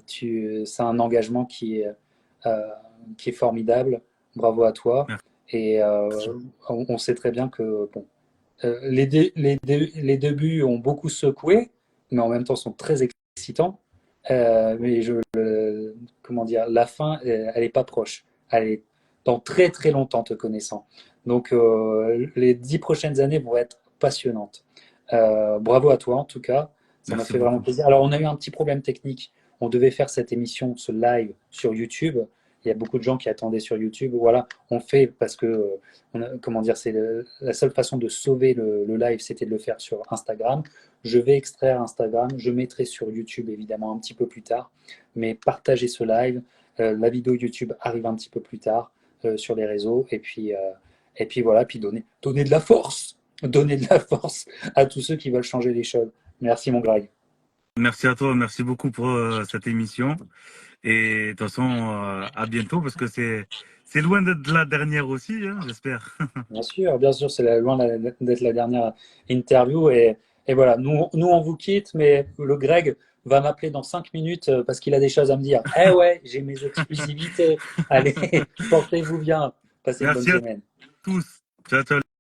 c'est un engagement euh, qui est formidable. Bravo à toi. Et Merci. on sait très bien que bon, les débuts ont beaucoup secoué, mais en même temps sont très excitants. Mais comment dire, la fin, elle n'est pas proche. Elle est dans très très longtemps te connaissant. Donc les 10 prochaines années vont être passionnantes. Bravo à toi en tout cas, ça m'a Merci fait vraiment beaucoup. plaisir. Alors on a eu un petit problème technique. On devait faire cette émission, ce live sur YouTube. Il y a beaucoup de gens qui attendaient sur YouTube. Voilà, on fait parce que comment dire, la seule façon de sauver le live, c'était de le faire sur Instagram. Je vais extraire Instagram, je mettrai sur YouTube évidemment un petit peu plus tard, mais partagez ce live. La vidéo YouTube arrive un petit peu plus tard sur les réseaux, et puis voilà, puis donner de la force à tous ceux qui veulent changer les choses. Merci mon Greg. Merci à toi, merci beaucoup pour cette émission. Et de toute façon, à bientôt parce que c'est loin d'être la dernière aussi, hein, j'espère. Bien sûr, c'est loin d'être la dernière interview. Et voilà, nous, on vous quitte, mais le Greg va m'appeler dans 5 minutes parce qu'il a des choses à me dire. Eh ouais, j'ai mes exclusivités. Allez, portez-vous bien. Passez une bonne Merci à semaine. tous. Ciao, ciao.